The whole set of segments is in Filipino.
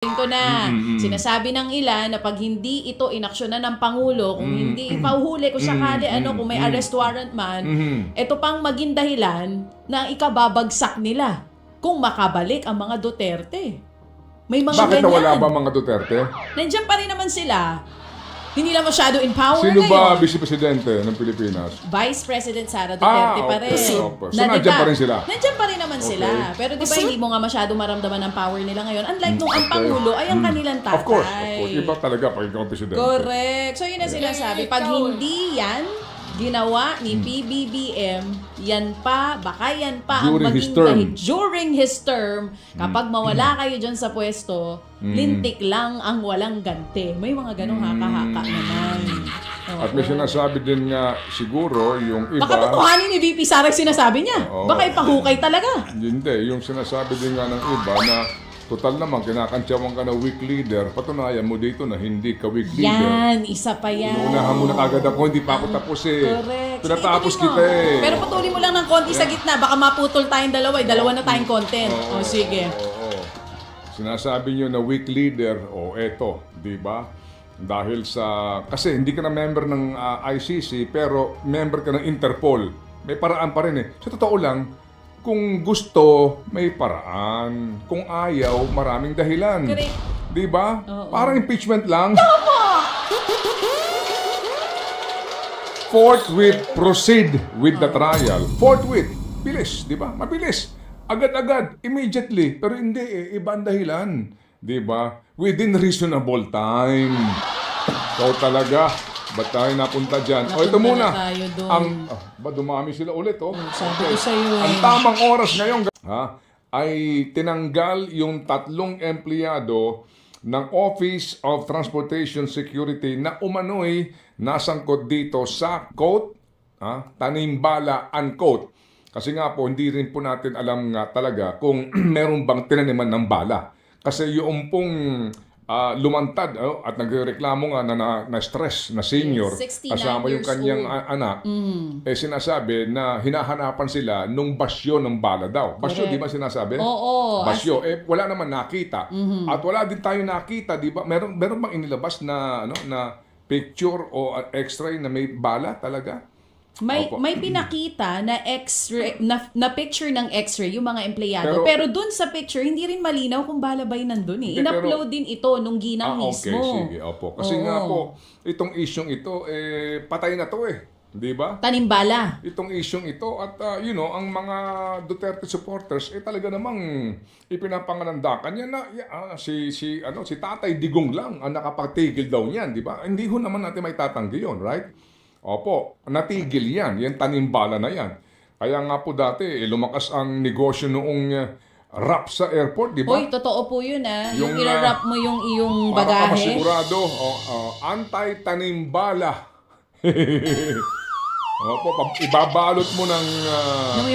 ko na. Sinasabi ng ilan na pag hindi ito inaksyonan ng Pangulo, kung hindi ipauhuli, kung sakali, kung may arrest warrant man, ito pang maging dahilan na ikababagsak nila kung makabalik ang mga Duterte. May mga Bakit ganyan. nawala ba mga Duterte? Nandiyan pa rin naman sila. Hindi lang masyado in power Sino ngayon. ba vice-presidente ng Pilipinas? Vice President Sara Duterte pa rin. So nandiyan pa rin sila? Nandiyan pa rin naman sila. Pero di ba hindi mo nga masyado maramdaman ang power nila ngayon? Unlike nung ang Pangulo ay ang kanilang tatay. Of course. Iba talaga pag ikaw presidente. Correct. So yun ang sinasabi. Pag hindi yan ginawa ni PBBM, yan pa, baka yan pa ang maging during his term, kapag mawala kayo dyan sa pwesto, lintik lang ang walang ganti. May mga ganong haka-haka naman. At may sinasabi din nga siguro yung iba... Baka tutuhanin ni VP Sara sinasabi niya. Baka ipahukay talaga. Hindi. Yung sinasabi din nga ng iba na total naman, kinakantsawan ka na weak leader, patunayan mo dito na hindi ka weak leader. Yan, isa pa yan. Inuunahan mo na kagad ako, hindi pa ako tapos eh. Correct. Pinatapos kita eh. Pero patuloy mo lang ng konti sa gitna, baka maputol tayong dalawa, dalawa na tayong content. Sige. Sinasabi nyo na weak leader, eto, di ba? Dahil sa, kasi hindi ka na member ng ICC, pero member ka ng Interpol. May paraan pa rin eh. Sa totoo lang, kung gusto, may paraan. Kung ayaw, maraming dahilan. Correct. Di ba? Parang impeachment lang. Forthwith, proceed with the trial. Forthwith. Bilis, di ba? Mabilis. Agad-agad, immediately. Pero hindi iba ang dahilan. Di ba? Within reasonable time. So talaga, ba't tayo napunta dyan? Ito muna. Dumami sila ulit, Sabi ko sa'yo Ang tamang oras ngayon, ay tinanggal yung 3 empleyado ng Office of Transportation Security na umano'y nasangkot dito sa quote, tanimbala, unquote. Kasi nga po, hindi rin po natin alam nga talaga kung meron bang tinaniman ng bala. Kasi yung pong lumantad at nagreklamo nga na stress na senior kasama yung kanyang anak sinasabi na hinahanapan sila nung basyo ng bala daw. Basyo, di ba sinasabi? Oo. Basyo. Wala naman nakita. At wala din tayo nakita, di ba? Meron bang inilabas na na picture o x-ray na may bala talaga? May pinakita na X-ray na picture ng X-ray yung mga empleyado. Pero dun sa picture hindi rin malinaw kung bala ba nandun eh. In-upload din ito nung ginang mismo. Okay, sige. Kasi nga po, itong isyong ito patay na to eh. Di ba? Tanimbala. Itong isyong ito at ang mga Duterte supporters talaga namang ipinapangalandakan niya na si Tatay Digong lang ang nakapagtigil daw niyan, di ba? Hindi ho naman natin may tatanggi yun, right? Opo, natigil yan. Yan tanimbala na yan. Kaya nga po dati, lumakas ang negosyo noong wrap sa airport, di ba? Uy, totoo po yun yung ira-wrap mo yung iyong bagahe. Para masigurado, anti-tanimbala. Opo, ibabalot mo ng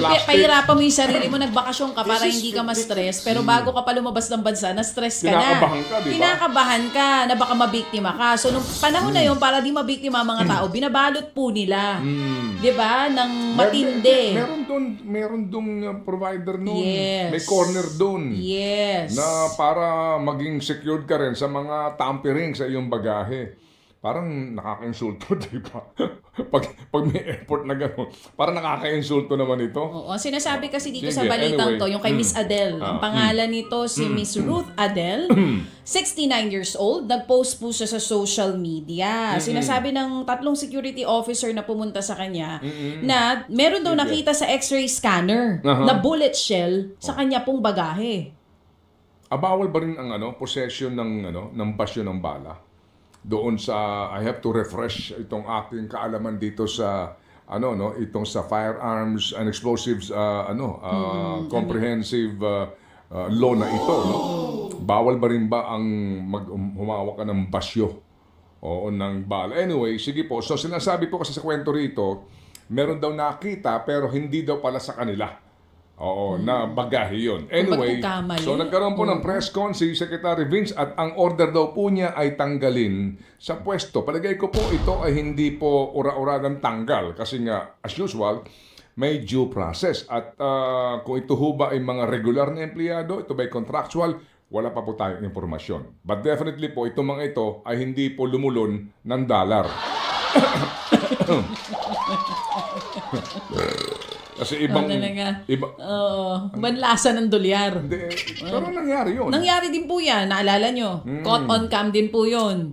plastic. Pahirapan mo yung sarili mo, nagbakasyon ka para hindi ka ma-stress. Pero bago ka pa lumabas ng bansa, na-stress ka na. Kinakabahan ka, di ba? Kinakabahan ka na baka mabiktima ka. So, nung panahon na yun, para di mabiktima ang mga tao, binabalot po nila. Di ba? Nang matindi. Meron dong provider noon. Yes. May corner doon. Yes. Na para maging secured ka rin sa mga tampering sa iyong bagahe. Parang nakaka-insulto, di ba? pag may airport na gano'n, parang nakaka-insulto naman ito. Oo, sinasabi kasi dito sa balitang to, yung kay Miss Adele. Ang pangalan nito si Miss Ruth Adele, 69 years old. Nag-post po siya sa social media. Sinasabi ng 3 security officer na pumunta sa kanya na meron daw nakita sa x-ray scanner na bullet shell sa kanya pong bagahe. Bawal ba rin ang possession ng basyo ng bala? Doon sa, I have to refresh itong aking kaalaman dito sa itong sa firearms and explosives comprehensive law na ito, Bawal ba rin ba ang humawak ka ng basyo o ng bala? Anyway, sige po. So sinasabi po kasi sa kwento rito, meron daw nakita pero hindi daw pala sa kanila. Na bagahe yun. Anyway, so nagkaroon po ng press con si Secretary Vince at ang order daw po niya ay tanggalin sa pwesto. Palagay ko po ito ay hindi po ura-uragang tanggal kasi nga, as usual, may due process. At kung ito ho ba ay mga regular na empleyado, ito ba ay contractual, wala pa po tayong impormasyon. But definitely po, itong mga ito ay hindi po lumulon ng dollar. Kasi ibang... manlasa ng dolyar. Hindi, pero nangyari yun. Nangyari din po yan, naalala nyo. Caught on cam din po yun.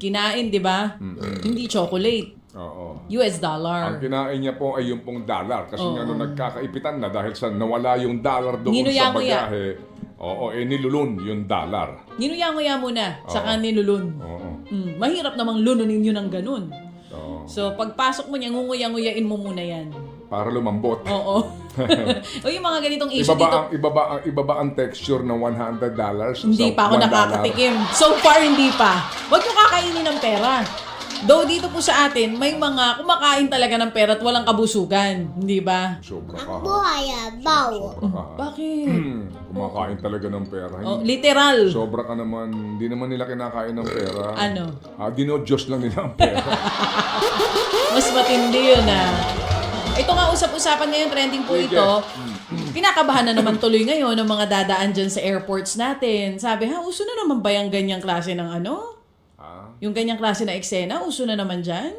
Kinain, di ba? Hindi chocolate. Oo. US dollar. Ang kinain niya po ay yung pong dollar. Kasi nga nung nagkakaipitan na dahil sa nawala yung dollar doon sa bagahe, nilulun yung dollar. Ninuya-nguya muna, saka nilulun. Mahirap namang lununin yun ng ganun. So, pagpasok mo niya, ngunguya-nguyain mo muna yan. Para lumambot. Oo. O yung mga ganitong issue dito. Iba ba ang texture ng $100? Hindi pa ako nakakatikim. So far, hindi pa. Huwag nyo kakainin ng pera. Though dito po sa atin, may mga kumakain talaga ng pera at walang kabusugan. Hindi ba? Sobra ka. Ang buhay, baw. Bakit? Kumakain talaga ng pera. Literal. Sobra ka naman. Hindi naman nila kinakain ng pera. Ano? Dino-Diyos lang nila ang pera. Mas matindi yun Ito nga usap-usapan ngayon, trending po ito. Kinakabahan na naman tuloy ngayon ng mga dadaan dyan sa airports natin. Sabi, uso na naman ba yung ganyang klase ng Yung ganyang klase na eksena, uso na naman dyan?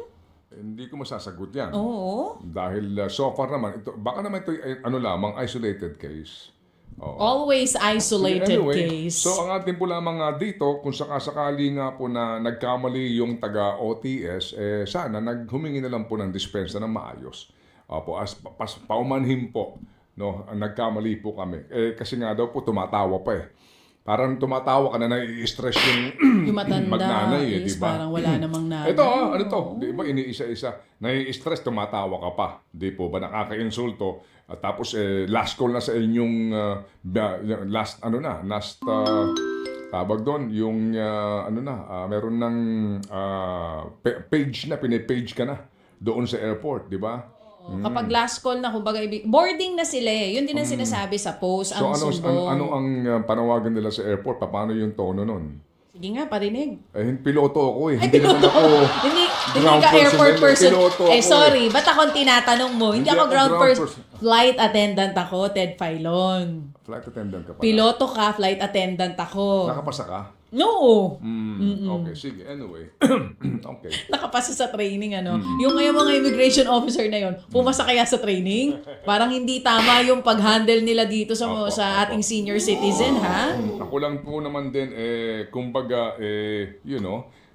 Hindi ko masasagot yan. Oo. Dahil so far naman, baka naman ito lamang isolated case. Always isolated case. So ang atin po lamang dito, kung sakasakali nga po na nagkamali yung taga-OTS, sana naghumingi na lang po ng dispensa ng maayos. Paumanhin po, no, nagkamali po kami. Kasi nga daw po tumatawa pa Parang tumatawa ka na nai-stress yung magnanay, di ba? Parang wala namang nanay. Ito, ano to? Di ba iniisa-isa? Nai-stress, tumatawa ka pa. Di po ba? Nakaka-insulto. Tapos last call na sa inyong tawag doon, yung meron ng page na, pinipage ka na doon sa airport, di ba? Kapag last call na, kumbaga, boarding na sila Yun din ang sinasabi sa post, ang sumbong. Ano ang panawagan nila sa airport? Paano yung tono nun? Sige nga, parinig. Piloto ako Hindi naman ako hindi ka airport person. Sorry, ba't akong tinatanong mo? Hindi ako ground person. Flight attendant ako, Ted Filon. Flight attendant ka pala? Piloto ka, flight attendant ako. Nakapasa ka? No. Okay, sige. Anyway. Okay. Nakapasa sa training, Yung ngayon mga immigration officer na yon, pumasa kaya sa training? Parang hindi tama yung pag-handle nila dito sa ating senior citizen, ha? Ako lang po naman din, kumbaga,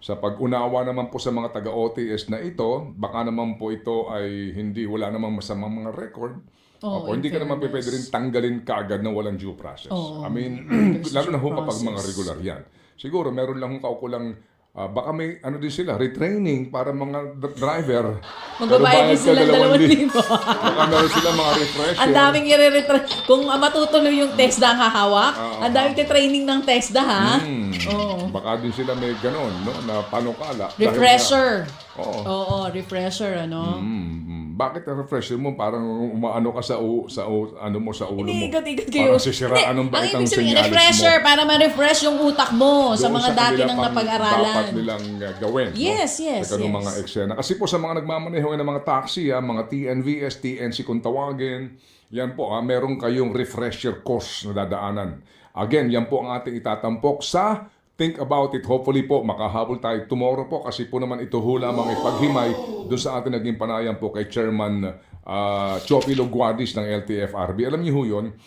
sa pag-unawa naman po sa mga taga-OTS na ito, baka naman po ito ay wala namang masamang mga record. Hindi ka naman pwede rin tanggalin kaagad na walang due process. I mean, lalo na kapag mga regular yan. Siguro, meron lang kaukulang, baka may din sila, retraining para mga driver. Magbabayad din sila 2,000. Baka meron sila mga refresher. Ang daming i-retrain. Kung matutuloy yung TESDA ang hahawak, ang daming training ng TESDA, ha? Baka din sila may ganon, na panukala. Refresher. Refresher, Bakit ang refresher mo parang umaano ka sa ulo mo? Ikot-ikot kayo. Parang sisiraan ng baitang senyalis mo. Refresher, para ma-refresh yung utak mo sa mga dati nang napag-aralan. Dapat nilang gawin. Yes. Mga eksena. Kasi po sa mga nagmamaneho ng mga taxi, mga TNVS, TNC kung tawagin, yan po, meron kayong refresher course na dadaanan. Again, yan po ang ating itatampok sa Think About It. Hopefully po, makahabol tayo tomorrow po kasi po naman ito lamang ipaghimay doon sa ating naging panayam po kay Chairman Chopi Loguadis ng LTFRB. Alam niyo yun,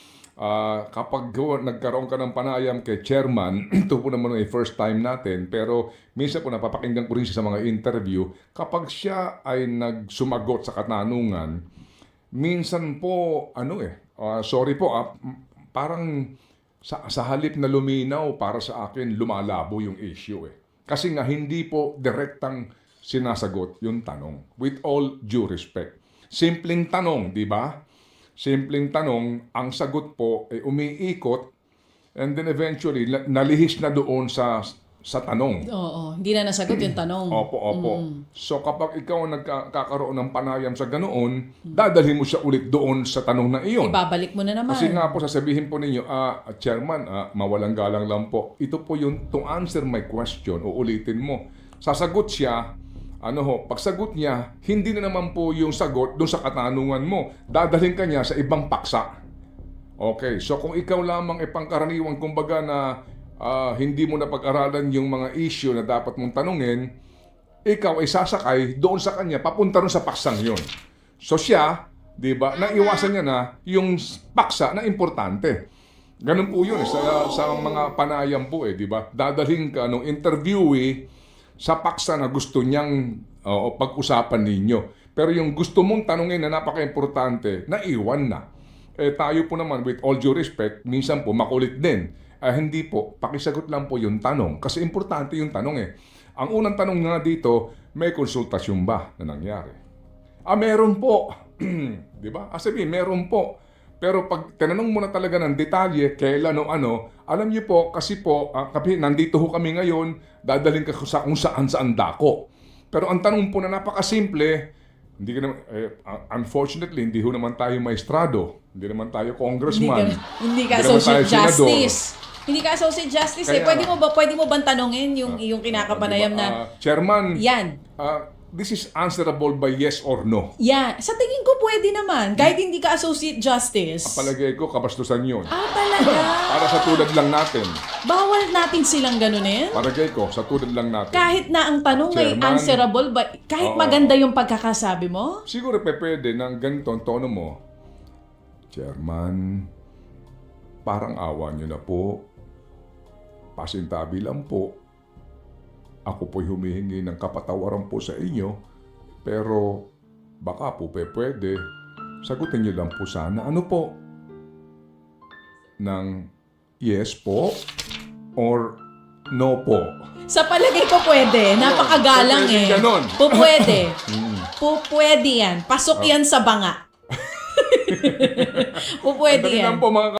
kapag nagkaroon ka ng panayam kay Chairman, ito po naman ay first time natin, pero minsan po napapakinggan ko rin siya sa mga interview, kapag siya ay nagsumagot sa katanungan, minsan po, sorry po, parang sa halip na luminaw, para sa akin, lumalabo yung issue Kasi nga, hindi po direktang sinasagot yung tanong. With all due respect. Simpleng tanong, di ba? Simpleng tanong, ang sagot po ay umiikot and then eventually, nalihis na doon sa tanong. Hindi na nasagot yung tanong. Opo. So kapag ikaw nagkakaroon ng panayam sa ganoon, dadalhin mo siya ulit doon sa tanong na iyon. Ibabalik mo na naman. Kasi nga po sasabihin po ninyo, Chairman, mawalang galang lang po. Ito po yung to answer my question, uulitin mo. Sasagot siya, pagsagot niya, hindi na naman po yung sagot doon sa katanungan mo. Dadalhin ka niya sa ibang paksa. Okay, so kung ikaw lamang pangkaraniwan kumbaga na hindi mo napag-aralan yung mga issue na dapat mong tanungin, ikaw ay sasakay doon sa kanya, papunta rin sa paksang yun. So siya, di ba, naiwasan niya na yung paksa na importante. Ganun po yun sa mga panayam po di ba? Dadalhin ka nung interviewee sa paksa na gusto niyang pag-usapan ninyo. Pero yung gusto mong tanungin na napaka-importante, naiwan na. Tayo po naman, with all due respect, minsan po makulit din. Hindi po, pakisagot lang po yung tanong. Kasi importante yung tanong Ang unang tanong nga dito, may konsultasyon ba na nangyari? Meron po. Di ba? Sabihin, meron po. Pero pag tinanong mo na talaga ng detalye, kailan o ano, alam niyo po, kasi po, nandito ho kami ngayon, dadalhin ka sa kung saan dako. Pero ang tanong po na napakasimple, hindi ka naman, unfortunately, hindi ho naman tayo maestrado, hindi naman tayo congressman, hindi ka associate justice. Hindi ka associate justice Pwede mo bang tanungin yung kinakapanayam na chairman? Yan. This is answerable by yes or no. Yan. Sa tingin ko pwede naman. Kahit hindi ka associate justice. Palagay ko, kabastusan yun. Talaga? Para sa tulad lang natin. Bawal natin silang ganunin? Palagay ko, sa tulad lang natin. Kahit na ang tanong ay answerable, kahit maganda yung pagkakasabi mo? Siguro pwede ng ganito ang tono mo. Chairman, parang awa nyo na po. Pasintabi lang po. Ako po'y humihingi ng kapatawaran po sa inyo, pero baka po pwede. Sagutin niyo lang po sana. Ano po? Ng yes po or no po? Sa palagay ko pwede. Napakagalang Pupwede. Pupwede yan. Pasok yan sa banga. Pupwede yan. Po, mga